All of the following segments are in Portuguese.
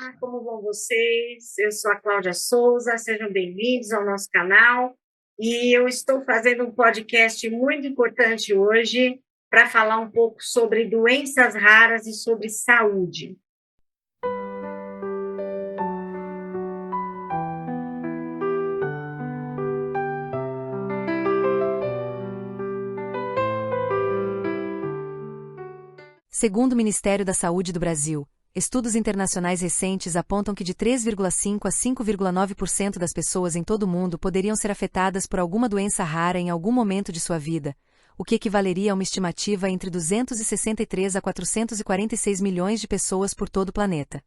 Olá, como vão vocês? Eu sou a Cláudia Souza, sejam bem-vindos ao nosso canal. E eu estou fazendo um podcast muito importante hoje para falar um pouco sobre doenças raras e sobre saúde. Segundo o Ministério da Saúde do Brasil, estudos internacionais recentes apontam que de 3,5 a 5,9% das pessoas em todo o mundo poderiam ser afetadas por alguma doença rara em algum momento de sua vida, o que equivaleria a uma estimativa entre 263 a 446 milhões de pessoas por todo o planeta.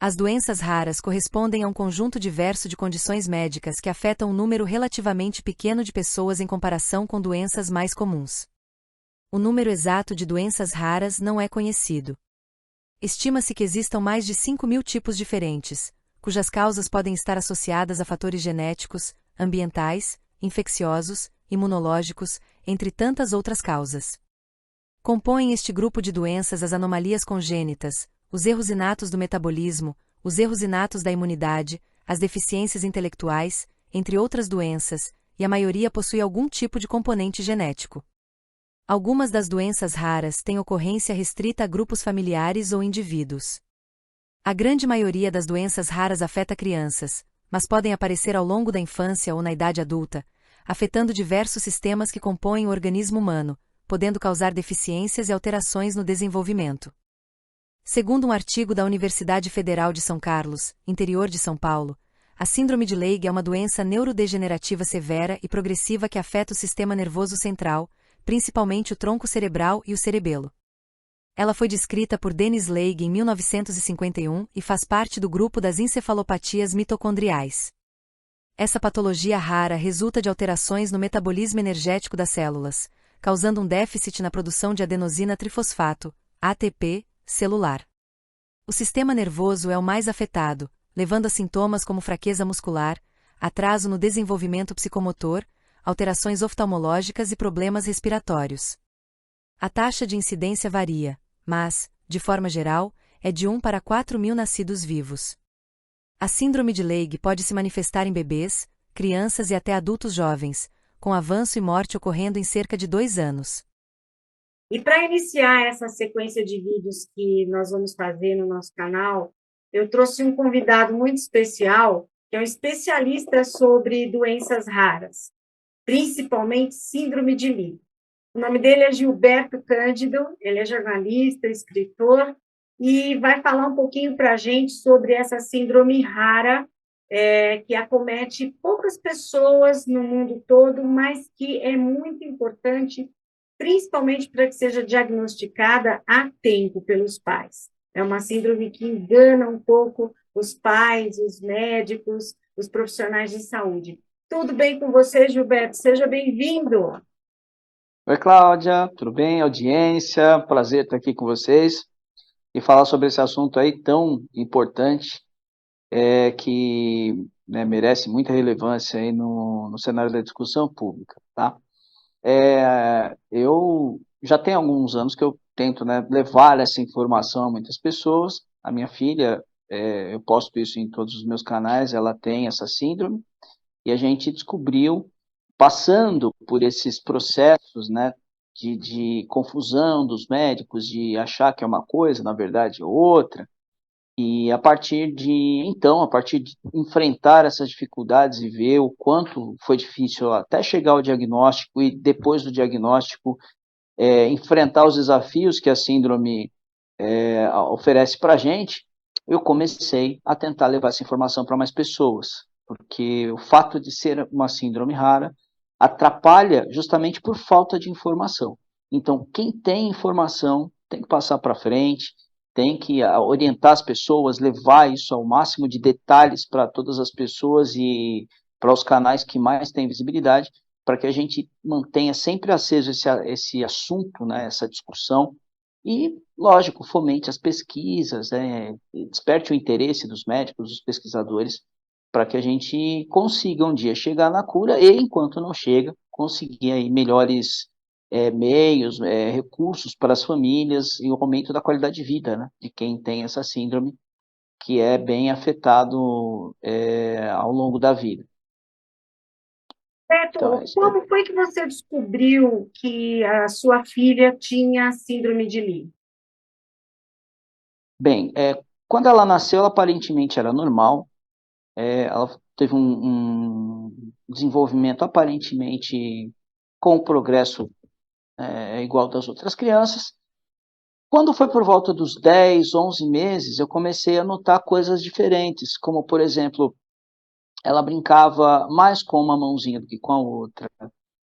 As doenças raras correspondem a um conjunto diverso de condições médicas que afetam um número relativamente pequeno de pessoas em comparação com doenças mais comuns. O número exato de doenças raras não é conhecido. Estima-se que existam mais de 5.000 tipos diferentes, cujas causas podem estar associadas a fatores genéticos, ambientais, infecciosos, imunológicos, entre tantas outras causas. Compõem este grupo de doenças as anomalias congênitas, os erros inatos do metabolismo, os erros inatos da imunidade, as deficiências intelectuais, entre outras doenças, e a maioria possui algum tipo de componente genético. Algumas das doenças raras têm ocorrência restrita a grupos familiares ou indivíduos. A grande maioria das doenças raras afeta crianças, mas podem aparecer ao longo da infância ou na idade adulta, afetando diversos sistemas que compõem o organismo humano, podendo causar deficiências e alterações no desenvolvimento. Segundo um artigo da Universidade Federal de São Carlos, interior de São Paulo, a síndrome de Leigh é uma doença neurodegenerativa severa e progressiva que afeta o sistema nervoso central, principalmente o tronco cerebral e o cerebelo. Ela foi descrita por Denis Leigh em 1951 e faz parte do grupo das encefalopatias mitocondriais. Essa patologia rara resulta de alterações no metabolismo energético das células, causando um déficit na produção de adenosina trifosfato, ATP, celular. O sistema nervoso é o mais afetado, levando a sintomas como fraqueza muscular, atraso no desenvolvimento psicomotor, alterações oftalmológicas e problemas respiratórios. A taxa de incidência varia, mas, de forma geral, é de 1 para 4.000 nascidos vivos. A síndrome de Leigh pode se manifestar em bebês, crianças e até adultos jovens, com avanço e morte ocorrendo em cerca de 2 anos. E para iniciar essa sequência de vídeos que nós vamos fazer no nosso canal, eu trouxe um convidado muito especial, que é um especialista sobre doenças raras, principalmente síndrome de Leigh. O nome dele é Gilberto Cândido, ele é jornalista, escritor, e vai falar um pouquinho para a gente sobre essa síndrome rara, que acomete poucas pessoas no mundo todo, mas que é muito importante, principalmente para que seja diagnosticada a tempo pelos pais. É uma síndrome que engana um pouco os pais, os médicos, os profissionais de saúde. Tudo bem com você, Gilberto? Seja bem-vindo. Oi, Cláudia, tudo bem? Audiência, prazer estar aqui com vocês e falar sobre esse assunto aí tão importante, que né, merece muita relevância aí no cenário da discussão pública, tá? Eu já tenho alguns anos que eu tento, né, levar essa informação a muitas pessoas. A minha filha, eu posto isso em todos os meus canais, ela tem essa síndrome e a gente descobriu, passando por esses processos, né, de confusão dos médicos, de achar que é uma coisa, na verdade é outra, e a partir de enfrentar essas dificuldades e ver o quanto foi difícil até chegar ao diagnóstico e depois do diagnóstico, enfrentar os desafios que a síndrome oferece para a gente, eu comecei a tentar levar essa informação para mais pessoas, porque o fato de ser uma síndrome rara atrapalha justamente por falta de informação. Então, quem tem informação tem que passar para frente, tem que orientar as pessoas, levar isso ao máximo de detalhes para todas as pessoas e para os canais que mais têm visibilidade, para que a gente mantenha sempre aceso esse assunto, né, essa discussão, e, lógico, fomente as pesquisas, desperte o interesse dos médicos, dos pesquisadores, para que a gente consiga um dia chegar na cura e, enquanto não chega, conseguir aí melhores meios, recursos para as famílias e o aumento da qualidade de vida, né, de quem tem essa síndrome, que é bem afetado ao longo da vida. Então, Beto, como foi que você descobriu que a sua filha tinha síndrome de Leigh? bem, quando ela nasceu, ela aparentemente era normal, ela teve um desenvolvimento aparentemente com progresso igual das outras crianças. Quando foi por volta dos 10, 11 meses, eu comecei a notar coisas diferentes, como, por exemplo, ela brincava mais com uma mãozinha do que com a outra.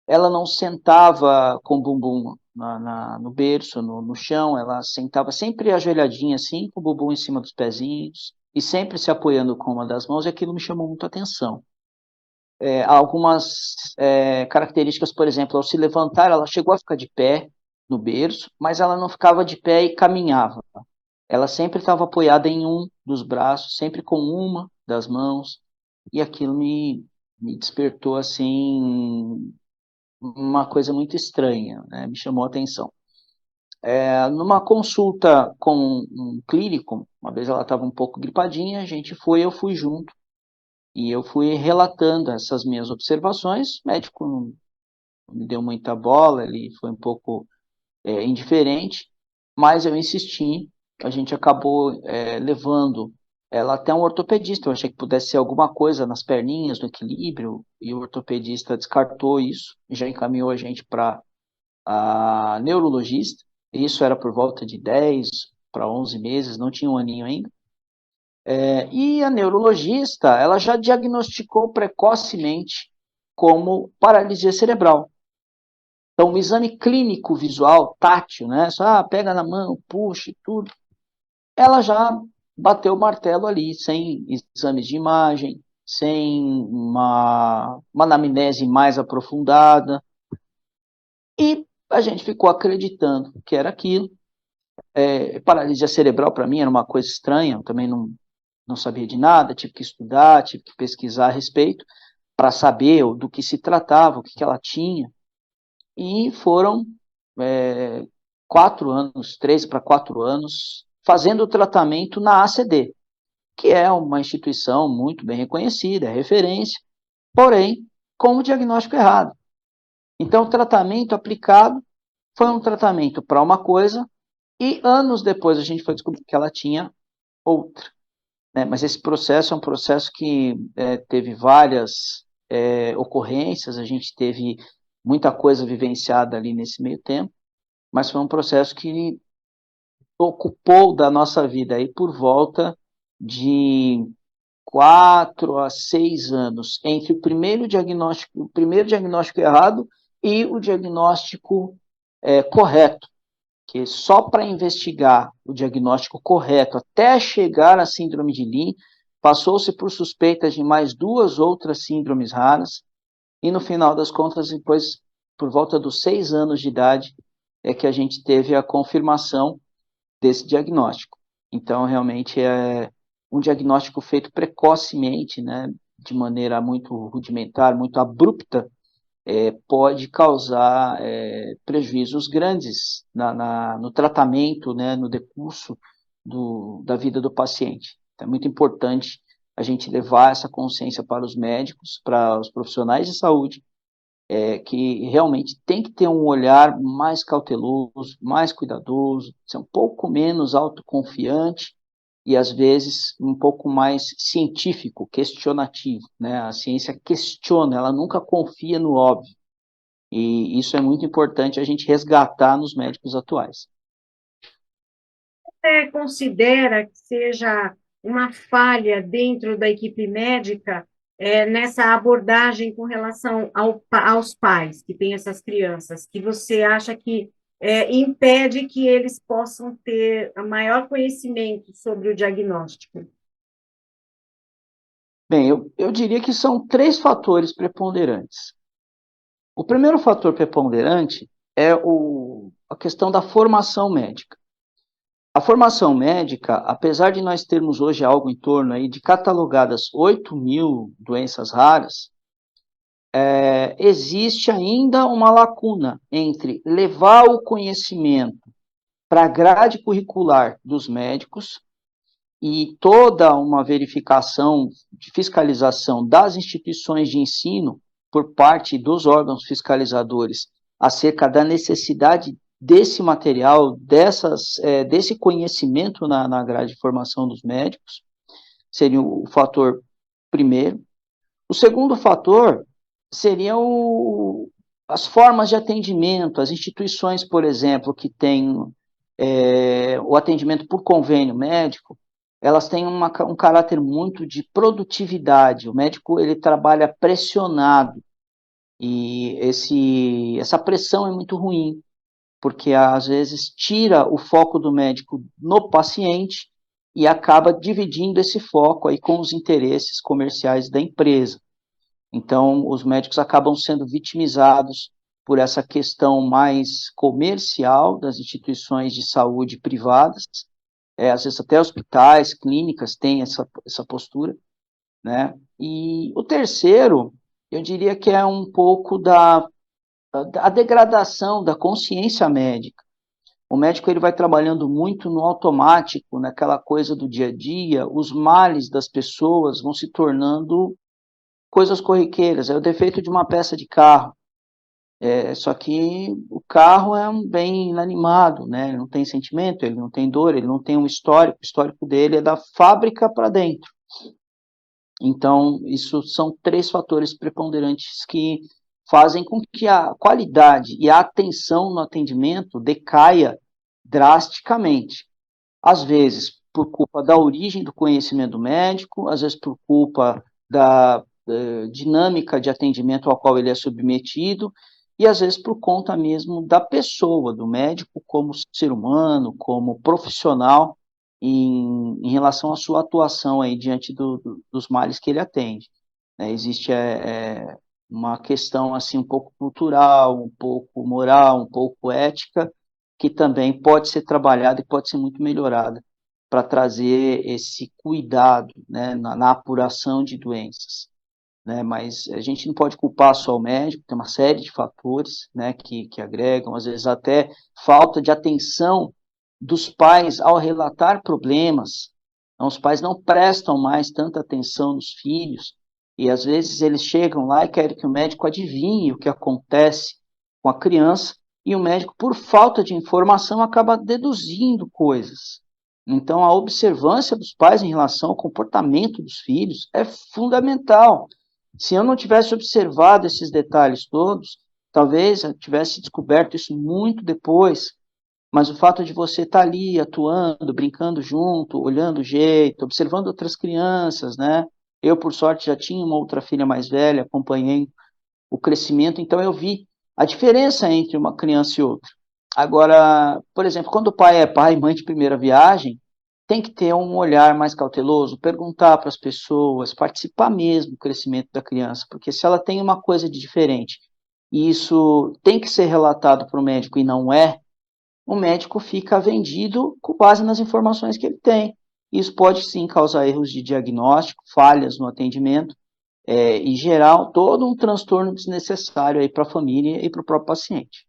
Ela não sentava com o bumbum no berço, no chão, ela sentava sempre ajoelhadinha assim, com o bumbum em cima dos pezinhos, e sempre se apoiando com uma das mãos, e aquilo me chamou muito a atenção. Algumas características, por exemplo, ao se levantar, ela chegou a ficar de pé no berço, mas ela não ficava de pé e caminhava. Ela sempre estava apoiada em um dos braços, sempre com uma das mãos, e aquilo me despertou assim uma coisa muito estranha, né? Me chamou a atenção. Numa consulta com um clínico, uma vez ela estava um pouco gripadinha, eu fui junto, e eu fui relatando essas minhas observações. O médico não me deu muita bola, ele foi um pouco indiferente, mas eu insisti, a gente acabou levando ela até um ortopedista. Eu achei que pudesse ser alguma coisa nas perninhas, no equilíbrio, e o ortopedista descartou isso, e já encaminhou a gente para a neurologista. Isso era por volta de 10 para 11 meses, não tinha um aninho ainda. E a neurologista, ela já diagnosticou precocemente como paralisia cerebral. Então, o exame clínico visual, tátil, né? Só pega na mão, puxa e tudo. Ela já bateu o martelo ali, sem exames de imagem, sem uma anamnese mais aprofundada. E a gente ficou acreditando que era aquilo. Paralisia cerebral, para mim, era uma coisa estranha, eu também não sabia de nada, tive que estudar, tive que pesquisar a respeito, para saber do que se tratava, o que ela tinha. E foram 4 anos, 3 para 4 anos, fazendo o tratamento na ACD, que é uma instituição muito bem reconhecida, é referência, porém, com o diagnóstico errado. Então, o tratamento aplicado foi um tratamento para uma coisa, e anos depois a gente foi descobrir que ela tinha outra. Né? Mas esse processo é um processo que teve várias ocorrências, a gente teve muita coisa vivenciada ali nesse meio tempo, mas foi um processo que ocupou da nossa vida aí por volta de 4 a 6 anos entre o primeiro diagnóstico errado e o diagnóstico correto, que só para investigar o diagnóstico correto até chegar à síndrome de Leigh, passou-se por suspeitas de mais 2 outras síndromes raras, e no final das contas, depois, por volta dos 6 anos de idade, é que a gente teve a confirmação desse diagnóstico. Então, realmente é um diagnóstico feito precocemente, né, de maneira muito rudimentar, muito abrupta, pode causar prejuízos grandes no tratamento, né, no decurso da vida do paciente. Então, é muito importante a gente levar essa consciência para os médicos, para os profissionais de saúde, que realmente tem que ter um olhar mais cauteloso, mais cuidadoso, ser um pouco menos autoconfiante e, às vezes, um pouco mais científico, questionativo. Né? A ciência questiona, ela nunca confia no óbvio. E isso é muito importante a gente resgatar nos médicos atuais. Você considera que seja uma falha dentro da equipe médica nessa abordagem com relação aos pais que têm essas crianças, que você acha que impede que eles possam ter maior conhecimento sobre o diagnóstico? Bem, eu diria que são 3 fatores preponderantes. O primeiro fator preponderante é a questão da formação médica. A formação médica, apesar de nós termos hoje algo em torno aí de catalogadas 8.000 doenças raras, existe ainda uma lacuna entre levar o conhecimento para a grade curricular dos médicos e toda uma verificação de fiscalização das instituições de ensino por parte dos órgãos fiscalizadores acerca da necessidade desse material, desse conhecimento na grade de formação dos médicos, seria o fator primeiro. O segundo fator seria as formas de atendimento, as instituições, por exemplo, que têm o atendimento por convênio médico, elas têm um caráter muito de produtividade. O médico ele trabalha pressionado e essa pressão é muito ruim, porque às vezes tira o foco do médico no paciente e acaba dividindo esse foco aí com os interesses comerciais da empresa. Então, os médicos acabam sendo vitimizados por essa questão mais comercial das instituições de saúde privadas, às vezes até hospitais, clínicas têm essa postura, né? E o terceiro, eu diria que é um pouco a degradação da consciência médica. O médico ele vai trabalhando muito no automático, naquela coisa do dia a dia, os males das pessoas vão se tornando coisas corriqueiras, é o defeito de uma peça de carro. Só que o carro é um bem inanimado, né? Ele não tem sentimento, ele não tem dor, ele não tem um histórico, o histórico dele é da fábrica para dentro. Então, isso são 3 fatores preponderantes que fazem com que a qualidade e a atenção no atendimento decaia drasticamente. Às vezes, por culpa da origem do conhecimento médico, às vezes por culpa da dinâmica de atendimento ao qual ele é submetido, e às vezes por conta mesmo da pessoa, do médico como ser humano, como profissional, em relação à sua atuação aí diante dos males que ele atende. Existe uma questão assim um pouco cultural, um pouco moral, um pouco ética, que também pode ser trabalhada e pode ser muito melhorada para trazer esse cuidado, né, na apuração de doenças. Né, mas a gente não pode culpar só o médico, tem uma série de fatores, né, que agregam, às vezes até falta de atenção dos pais ao relatar problemas. Então, os pais não prestam mais tanta atenção nos filhos, e às vezes eles chegam lá e querem que o médico adivinhe o que acontece com a criança, e o médico, por falta de informação, acaba deduzindo coisas. Então, a observância dos pais em relação ao comportamento dos filhos é fundamental. Se eu não tivesse observado esses detalhes todos, talvez eu tivesse descoberto isso muito depois, mas o fato de você estar ali atuando, brincando junto, olhando o jeito, observando outras crianças, né? Eu, por sorte, já tinha uma outra filha mais velha, acompanhei o crescimento, então eu vi a diferença entre uma criança e outra. Agora, por exemplo, quando o pai é pai e mãe de primeira viagem, tem que ter um olhar mais cauteloso, perguntar para as pessoas, participar mesmo do crescimento da criança, porque se ela tem uma coisa de diferente e isso tem que ser relatado para o médico e não é, o médico fica vendido com base nas informações que ele tem. Isso pode sim causar erros de diagnóstico, falhas no atendimento, e gerar todo um transtorno desnecessário aí para a família e para o próprio paciente.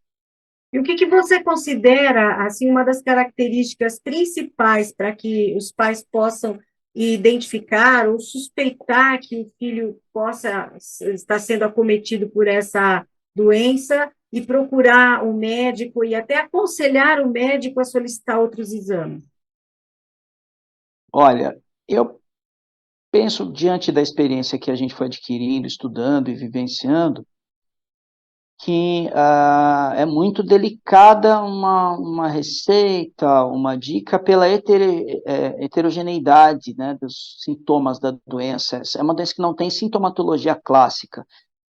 E o que você considera, assim, uma das características principais para que os pais possam identificar ou suspeitar que o filho possa estar sendo acometido por essa doença e procurar o médico e até aconselhar o médico a solicitar outros exames? Olha, eu penso, diante da experiência que a gente foi adquirindo, estudando e vivenciando, que é muito delicada uma receita, uma dica pela heterogeneidade, né, dos sintomas da doença. É uma doença que não tem sintomatologia clássica.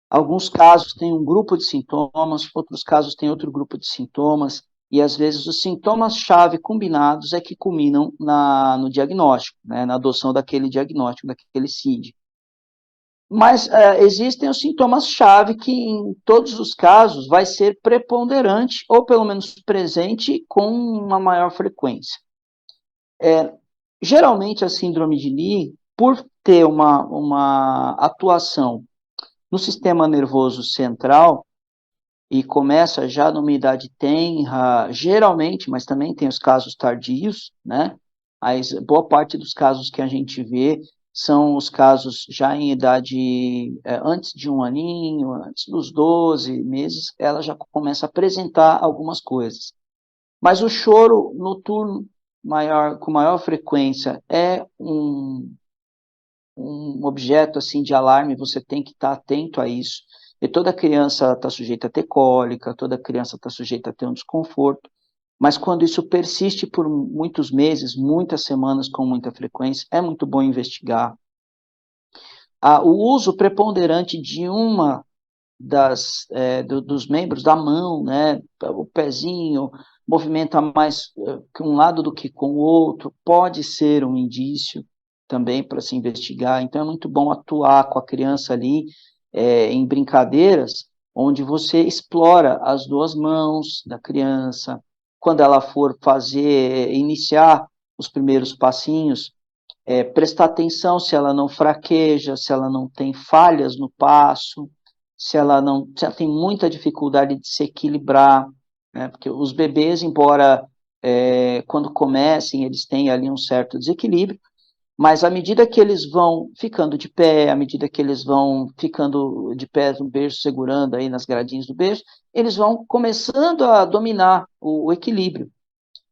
Alguns casos têm um grupo de sintomas, outros casos têm outro grupo de sintomas, e às vezes os sintomas-chave combinados é que culminam no diagnóstico, né, na adoção daquele diagnóstico, daquele CID. Mas existem os sintomas-chave que, em todos os casos, vai ser preponderante, ou pelo menos presente, com uma maior frequência. Geralmente, a síndrome de Lee, por ter uma atuação no sistema nervoso central, e começa já numa idade tenra, geralmente, mas também tem os casos tardios, né? mas boa parte dos casos que a gente vê são os casos já em idade antes de 1 aninho, antes dos 12 meses, ela já começa a apresentar algumas coisas. Mas o choro noturno com maior frequência é um objeto assim de alarme, você tem que estar atento a isso. E toda criança está sujeita a ter cólica, toda criança está sujeita a ter um desconforto, mas quando isso persiste por muitos meses, muitas semanas com muita frequência, é muito bom investigar. O uso preponderante de uma dos membros da mão, né, o pezinho movimenta mais com um lado do que com o outro, pode ser um indício também para se investigar. Então é muito bom atuar com a criança ali em brincadeiras, onde você explora as duas mãos da criança. Quando ela for iniciar os primeiros passinhos, prestar atenção se ela não fraqueja, se ela não tem falhas no passo, se ela tem muita dificuldade de se equilibrar, né? Porque os bebês, embora quando comecem, eles têm ali um certo desequilíbrio, mas à medida que eles vão ficando de pé, à medida que eles vão ficando de pé no berço, segurando aí nas gradinhas do berço, eles vão começando a dominar o equilíbrio.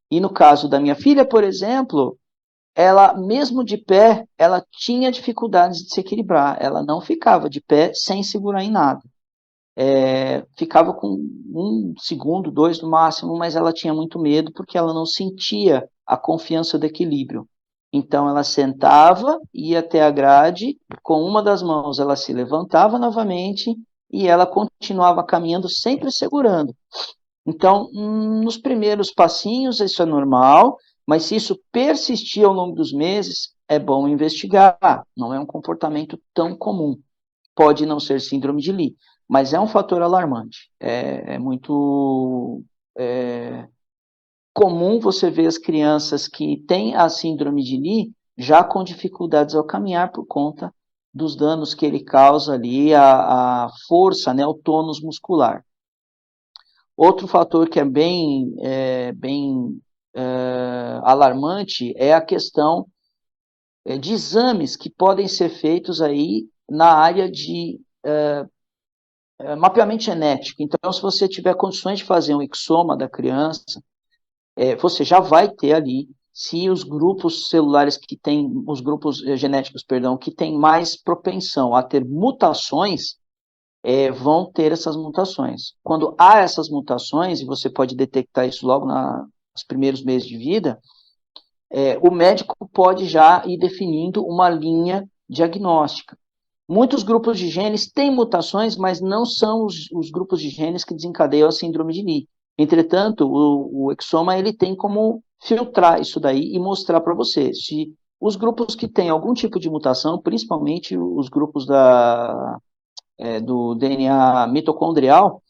E no caso da minha filha, por exemplo, ela, mesmo de pé, ela tinha dificuldades de se equilibrar, ela não ficava de pé sem segurar em nada. Ficava com 1 segundo, 2 no máximo, mas ela tinha muito medo porque ela não sentia a confiança do equilíbrio. Então ela sentava, ia até a grade, com uma das mãos ela se levantava novamente e ela continuava caminhando sempre segurando. Então, nos primeiros passinhos isso é normal, mas se isso persistir ao longo dos meses, é bom investigar. Não é um comportamento tão comum. Pode não ser síndrome de Lee, mas é um fator alarmante. É muito comum você ver as crianças que têm a síndrome de Lee já com dificuldades ao caminhar por conta dos danos que ele causa ali, a força, né, o tônus muscular. Outro fator que é bem alarmante é a questão de exames que podem ser feitos aí na área de mapeamento genético. Então, se você tiver condições de fazer um exoma da criança, você já vai ter ali se os grupos celulares os grupos genéticos, perdão, que têm mais propensão a ter mutações, vão ter essas mutações. Quando há essas mutações, e você pode detectar isso logo nos primeiros meses de vida, o médico pode já ir definindo uma linha diagnóstica. Muitos grupos de genes têm mutações, mas não são os grupos de genes que desencadeiam a síndrome de Lee. Entretanto, o exoma ele tem como filtrar isso daí e mostrar para você se os grupos que têm algum tipo de mutação, principalmente os grupos do DNA mitocondrial,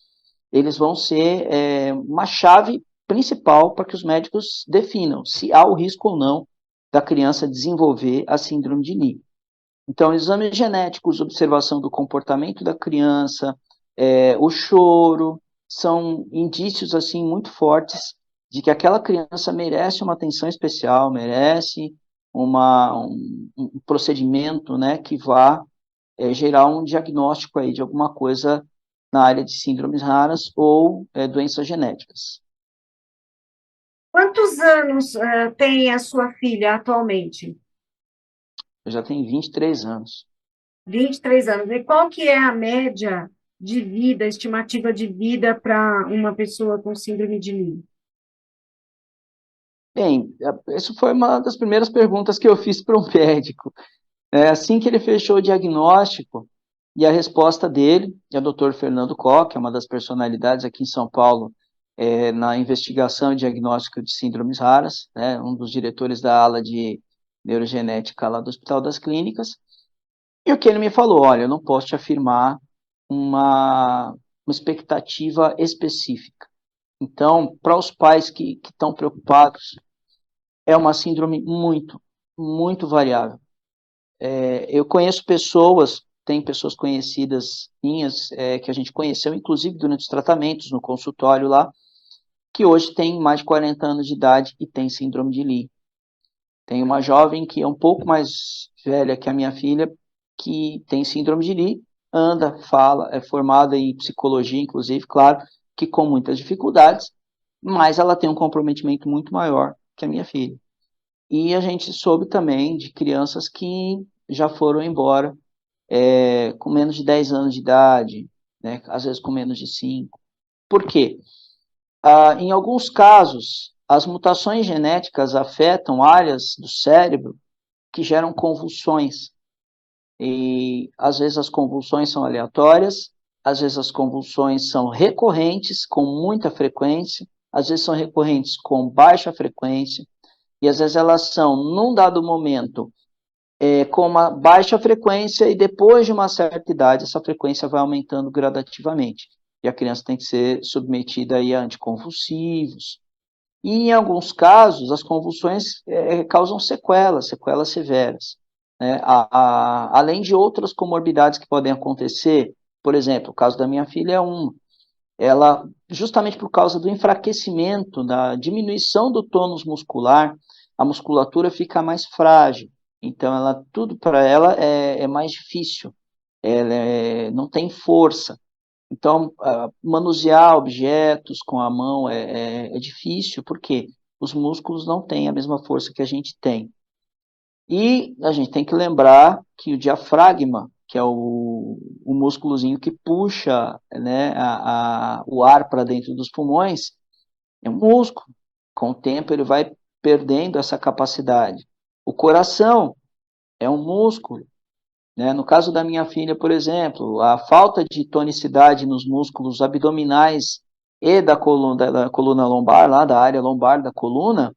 eles vão ser uma chave principal para que os médicos definam se há o risco ou não da criança desenvolver a síndrome de Lee. Então, exames genéticos, observação do comportamento da criança, o choro, são indícios assim muito fortes de que aquela criança merece uma atenção especial, merece um procedimento, né, que vá gerar um diagnóstico aí de alguma coisa na área de síndromes raras ou doenças genéticas. Quantos anos tem a sua filha atualmente? Eu já tenho 23 anos. 23 anos. E qual que é a média de vida, estimativa de vida para uma pessoa com síndrome de Lee? Bem, isso foi uma das primeiras perguntas que eu fiz para um médico. Assim que ele fechou o diagnóstico, e a resposta dele, é o Dr. Fernando Koch, é uma das personalidades aqui em São Paulo, na investigação e diagnóstico de síndromes raras, né, um dos diretores da ala de neurogenética lá do Hospital das Clínicas, e o que ele me falou, olha, eu não posso te afirmar uma expectativa específica. Então, para os pais que estão preocupados, é uma síndrome muito, muito variável. Eu conheço pessoas, tem pessoas conhecidas minhas, que a gente conheceu, inclusive durante os tratamentos, no consultório lá, que hoje tem mais de 40 anos de idade e tem síndrome de Lee. Tem uma jovem que é um pouco mais velha que a minha filha, que tem síndrome de Lee, anda, fala, é formada em psicologia, inclusive, claro, que com muitas dificuldades, mas ela tem um comprometimento muito maior que a minha filha. E a gente soube também de crianças que já foram embora com menos de 10 anos de idade, né, às vezes com menos de 5. Por quê? Em alguns casos, as mutações genéticas afetam áreas do cérebro que geram convulsões. E às vezes as convulsões são aleatórias, às vezes as convulsões são recorrentes, com muita frequência, às vezes são recorrentes com baixa frequência, e às vezes elas são, num dado momento, com uma baixa frequência, e depois de uma certa idade, essa frequência vai aumentando gradativamente. E a criança tem que ser submetida aí a anticonvulsivos. E em alguns casos, as convulsões causam sequelas, sequelas severas, né? Além de outras comorbidades que podem acontecer, por exemplo, o caso da minha filha é ela, justamente por causa do enfraquecimento, da diminuição do tônus muscular, a musculatura fica mais frágil. Então, tudo para ela é mais difícil, ela não tem força. Então, manusear objetos com a mão é difícil, porque os músculos não têm a mesma força que a gente tem. E a gente tem que lembrar que o diafragma, que é o músculozinho que puxa, né, o ar para dentro dos pulmões, é um músculo. Com o tempo ele vai perdendo essa capacidade. O coração é um músculo, né? No caso da minha filha, por exemplo, a falta de tonicidade nos músculos abdominais e da coluna lombar, lá da área lombar da coluna,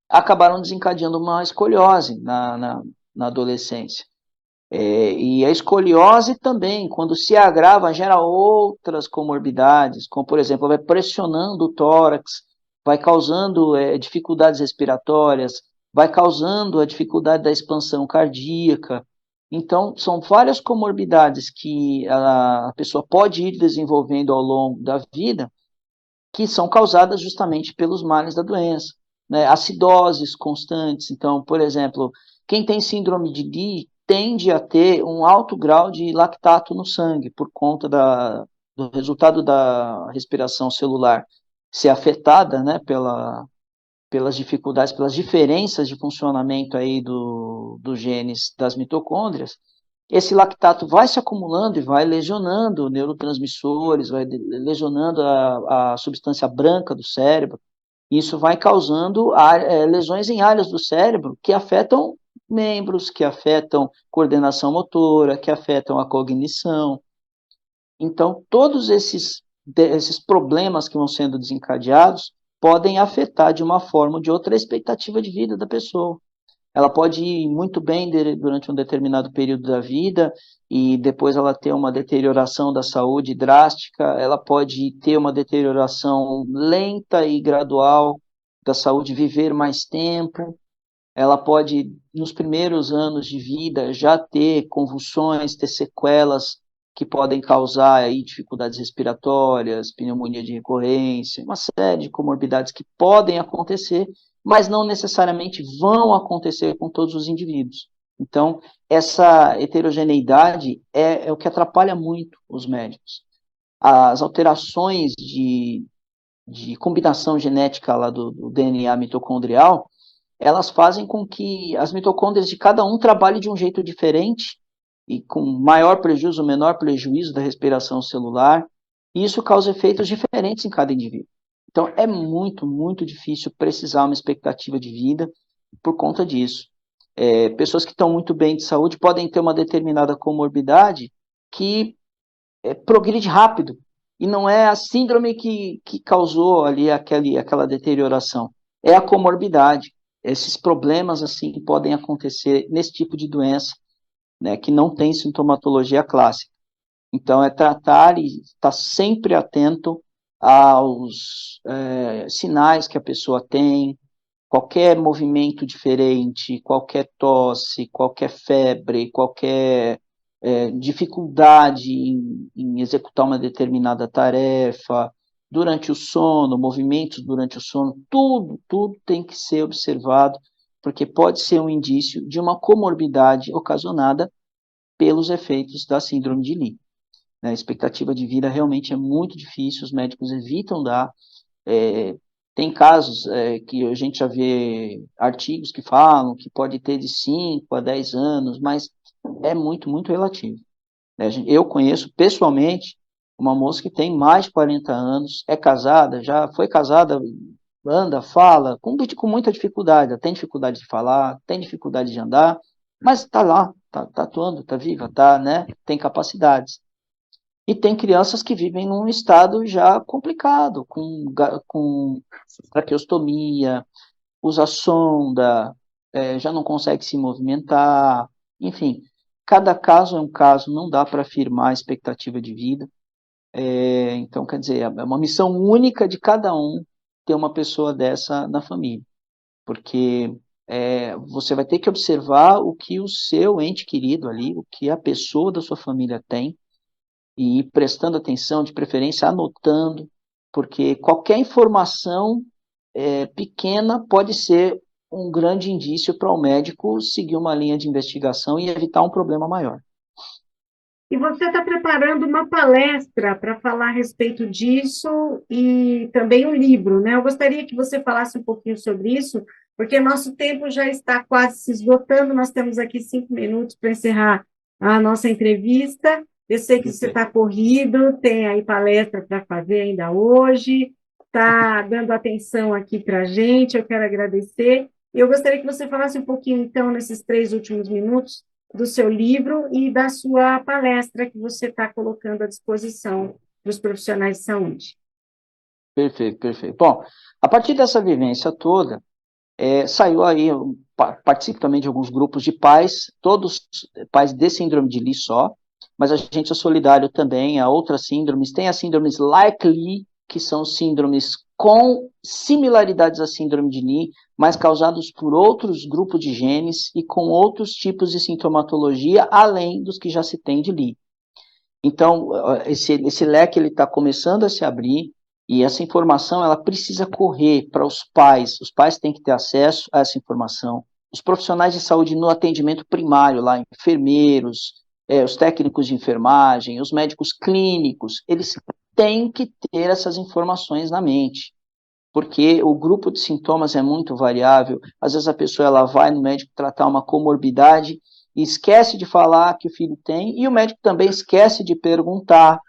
acabaram desencadeando uma escoliose na adolescência. E a escoliose também, quando se agrava, gera outras comorbidades, como, por exemplo, vai pressionando o tórax, vai causando dificuldades respiratórias, vai causando a dificuldade da expansão cardíaca. Então, são várias comorbidades que a pessoa pode ir desenvolvendo ao longo da vida, que são causadas justamente pelos males da doença, né? Acidoses constantes. Então, por exemplo, quem tem síndrome de Lee tende a ter um alto grau de lactato no sangue, por conta do resultado da respiração celular ser afetada, né, pelas dificuldades, pelas diferenças de funcionamento aí dos genes das mitocôndrias. Esse lactato vai se acumulando e vai lesionando neurotransmissores, vai lesionando a substância branca do cérebro. Isso vai causando lesões em áreas do cérebro que afetam membros, que afetam coordenação motora, que afetam a cognição. Então, todos esses problemas que vão sendo desencadeados podem afetar de uma forma ou de outra a expectativa de vida da pessoa. Ela pode ir muito bem durante um determinado período da vida e depois ela ter uma deterioração da saúde drástica, ela pode ter uma deterioração lenta e gradual da saúde, viver mais tempo, ela pode, nos primeiros anos de vida, já ter convulsões, ter sequelas que podem causar aí dificuldades respiratórias, pneumonia de recorrência, uma série de comorbidades que podem acontecer, mas não necessariamente vão acontecer com todos os indivíduos. Então, essa heterogeneidade é o que atrapalha muito os médicos. As alterações de combinação genética lá do DNA mitocondrial, elas fazem com que as mitocôndrias de cada um trabalhem de um jeito diferente e com maior prejuízo ou menor prejuízo da respiração celular, e isso causa efeitos diferentes em cada indivíduo. Então, é muito, muito difícil precisar uma expectativa de vida por conta disso. Pessoas que estão muito bem de saúde podem ter uma determinada comorbidade que progride rápido, e não é a síndrome que causou ali aquela deterioração, é a comorbidade. Esses problemas assim podem acontecer nesse tipo de doença, né, que não tem sintomatologia clássica. Então, é tratar e estar sempre atento aos sinais que a pessoa tem, qualquer movimento diferente, qualquer tosse, qualquer febre, qualquer dificuldade em executar uma determinada tarefa, durante o sono, movimentos durante o sono, tudo tem que ser observado porque pode ser um indício de uma comorbidade ocasionada pelos efeitos da síndrome de Lee. A expectativa de vida realmente é muito difícil, os médicos evitam dar. Tem casos que a gente já vê artigos que falam que pode ter de 5 a 10 anos, mas é muito, muito relativo. Eu conheço pessoalmente uma moça que tem mais de 40 anos, é casada, já foi casada, anda, fala, com muita dificuldade, ela tem dificuldade de falar, tem dificuldade de andar, mas está lá, está atuando, está viva, né, tem capacidades. E tem crianças que vivem num estado já complicado, com traqueostomia, usa sonda, já não consegue se movimentar, enfim, cada caso é um caso, não dá para afirmar a expectativa de vida. Então, quer dizer, é uma missão única de cada um ter uma pessoa dessa na família, porque você vai ter que observar o que o seu ente querido ali, o que a pessoa da sua família tem, e ir prestando atenção, de preferência anotando, porque qualquer informação pequena pode ser um grande indício para o médico seguir uma linha de investigação e evitar um problema maior. E você está preparando uma palestra para falar a respeito disso e também um livro, né? Eu gostaria que você falasse um pouquinho sobre isso, porque nosso tempo já está quase se esgotando, nós temos aqui 5 minutos para encerrar a nossa entrevista. Eu sei que você está corrido, tem aí palestra para fazer ainda hoje, está dando atenção aqui para a gente, eu quero agradecer. Eu gostaria que você falasse um pouquinho, então, nesses 3 últimos minutos, do seu livro e da sua palestra que você está colocando à disposição dos profissionais de saúde. Perfeito, perfeito. Bom, a partir dessa vivência toda, saiu aí, eu participo também de alguns grupos de pais, todos pais de síndrome de Lee só, mas a gente é solidário também a outras síndromes. Tem as síndromes like Lee, que são síndromes com similaridades à síndrome de Lee, mas causados por outros grupos de genes e com outros tipos de sintomatologia, além dos que já se tem de Lee. Então, esse leque está começando a se abrir, e essa informação ela precisa correr para os pais têm que ter acesso a essa informação, os profissionais de saúde no atendimento primário, lá, enfermeiros, os técnicos de enfermagem, os médicos clínicos, eles têm que ter essas informações na mente, porque o grupo de sintomas é muito variável. Às vezes a pessoa ela vai no médico tratar uma comorbidade e esquece de falar que o filho tem, e o médico também esquece de perguntar.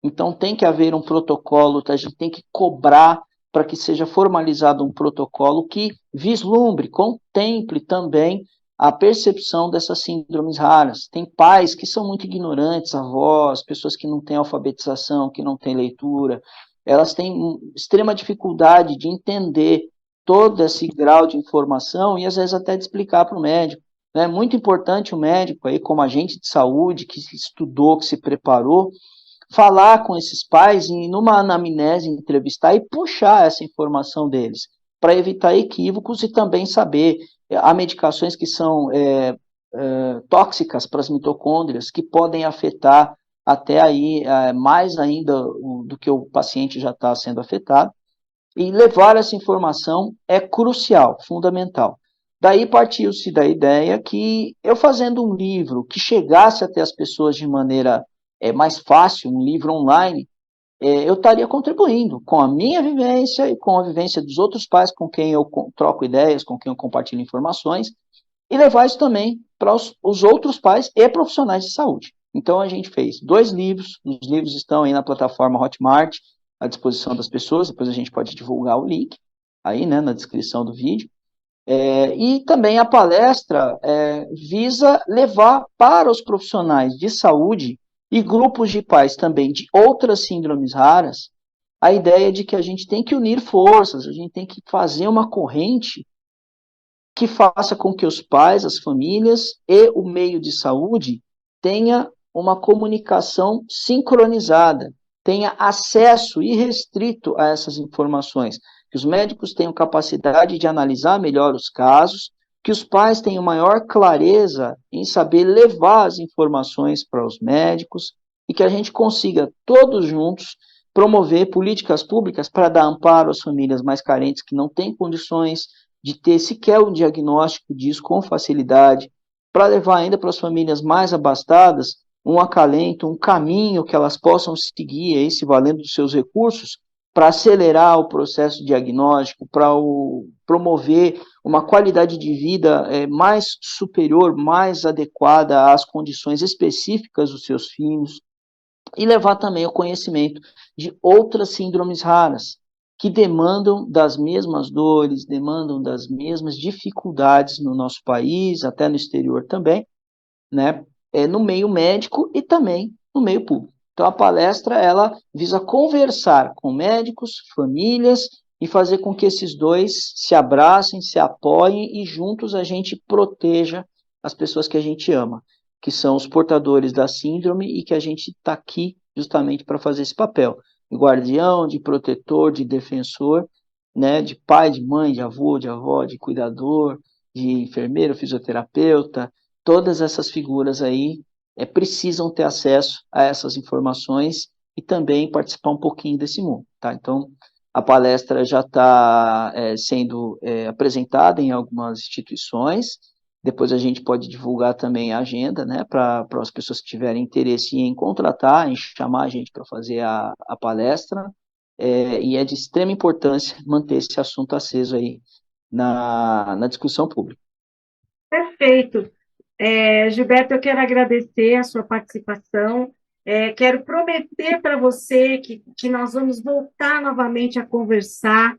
Então tem que haver um protocolo, a gente tem que cobrar para que seja formalizado um protocolo que vislumbre, contemple também a percepção dessas síndromes raras. Tem pais que são muito ignorantes, avós, pessoas que não têm alfabetização, que não têm leitura, elas têm extrema dificuldade de entender todo esse grau de informação e às vezes até de explicar para o médico. É muito importante o médico, aí, como agente de saúde, que estudou, que se preparou, falar com esses pais e numa anamnese, entrevistar e puxar essa informação deles, para evitar equívocos e também saber, há medicações que são tóxicas para as mitocôndrias, que podem afetar até aí mais ainda do que o paciente já está sendo afetado, e levar essa informação é crucial, fundamental. Daí partiu-se da ideia que eu fazendo um livro que chegasse até as pessoas de maneira mais fácil, um livro online, eu estaria contribuindo com a minha vivência e com a vivência dos outros pais com quem eu troco ideias, com quem eu compartilho informações, e levar isso também para os outros pais e profissionais de saúde. Então a gente fez 2 livros, os livros estão aí na plataforma Hotmart, à disposição das pessoas, depois a gente pode divulgar o link aí, né, na descrição do vídeo. E também a palestra visa levar para os profissionais de saúde e grupos de pais também de outras síndromes raras a ideia de que a gente tem que unir forças, a gente tem que fazer uma corrente que faça com que os pais, as famílias e o meio de saúde tenha uma comunicação sincronizada, tenha acesso irrestrito a essas informações, que os médicos tenham capacidade de analisar melhor os casos, que os pais tenham maior clareza em saber levar as informações para os médicos e que a gente consiga, todos juntos, promover políticas públicas para dar amparo às famílias mais carentes que não têm condições de ter sequer um diagnóstico disso com facilidade, para levar ainda para as famílias mais abastadas um acalento, um caminho que elas possam seguir aí, se valendo dos seus recursos, para acelerar o processo diagnóstico, para promover uma qualidade de vida mais superior, mais adequada às condições específicas dos seus filhos, e levar também o conhecimento de outras síndromes raras, que demandam das mesmas dores, demandam das mesmas dificuldades no nosso país, até no exterior também, né? No meio médico e também no meio público. Então, a palestra, ela visa conversar com médicos, famílias, e fazer com que esses dois se abracem, se apoiem e juntos a gente proteja as pessoas que a gente ama, que são os portadores da síndrome e que a gente está aqui justamente para fazer esse papel de guardião, de protetor, de defensor, né, de pai, de mãe, de avô, de avó, de cuidador, de enfermeiro, fisioterapeuta. Todas essas figuras aí precisam ter acesso a essas informações e também participar um pouquinho desse mundo, tá? Então, a palestra já está sendo apresentada em algumas instituições. Depois a gente pode divulgar também a agenda, né, para as pessoas que tiverem interesse em contratar, em chamar a gente para fazer a palestra. E é de extrema importância manter esse assunto aceso aí na discussão pública. Perfeito. Gilberto, eu quero agradecer a sua participação. Quero prometer para você que nós vamos voltar novamente a conversar,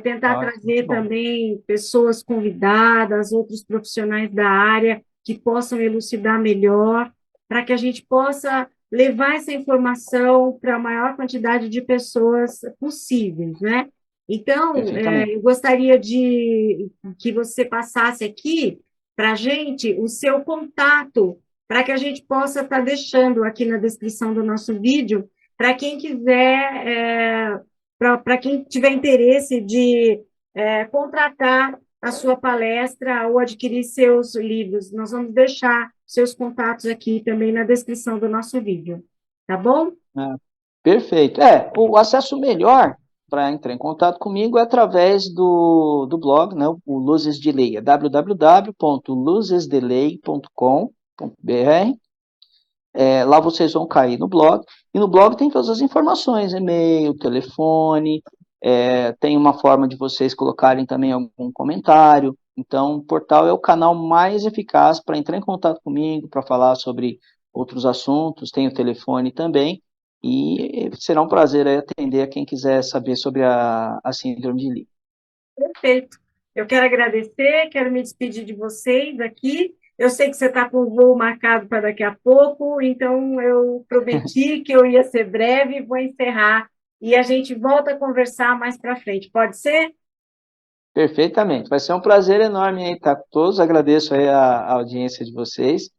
tentar Ah, trazer bom. também pessoas convidadas, outros profissionais da área que possam elucidar melhor, para que a gente possa levar essa informação para a maior quantidade de pessoas possíveis, né? Então, Perfeitamente. eu gostaria de que você passasse aqui para a gente o seu contato, para que a gente possa estar deixando aqui na descrição do nosso vídeo, para quem quiser, para quem tiver interesse de contratar a sua palestra ou adquirir seus livros. Nós vamos deixar seus contatos aqui também na descrição do nosso vídeo, tá bom? Ah, perfeito. O acesso melhor para entrar em contato comigo é através do blog, né, o Luzes de Lei, é www.luzesdelei.com.br. Lá vocês vão cair no blog, e no blog tem todas as informações, e-mail, telefone, tem uma forma de vocês colocarem também algum comentário. Então, o portal é o canal mais eficaz para entrar em contato comigo, para falar sobre outros assuntos, tem o telefone também, e será um prazer aí atender a quem quiser saber sobre a síndrome de Lee. Perfeito. Eu quero agradecer, quero me despedir de vocês aqui. Eu sei que você está com o voo marcado para daqui a pouco, então eu prometi que eu ia ser breve, vou encerrar e a gente volta a conversar mais para frente. Pode ser? Perfeitamente. Vai ser um prazer enorme aí estar com todos. Agradeço aí a audiência de vocês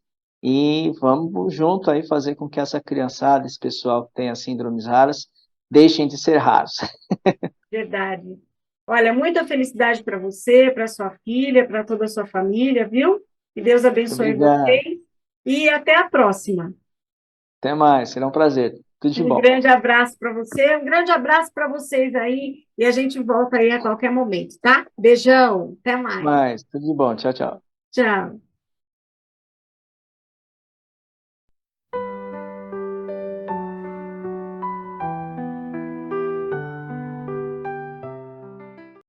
e vamos junto aí fazer com que essa criançada, esse pessoal que tem as síndromes raras, deixem de ser raros. Verdade. Olha, muita felicidade para você, para sua filha, para toda a sua família, viu? Que Deus Muito abençoe obrigado. vocês e até a próxima. Até mais. Será um prazer. Tudo de Um bom. grande abraço para você, um grande abraço para vocês aí, e a gente volta aí a qualquer momento, tá? Beijão, até mais. Mais. Tudo de bom. Tchau, tchau. Tchau.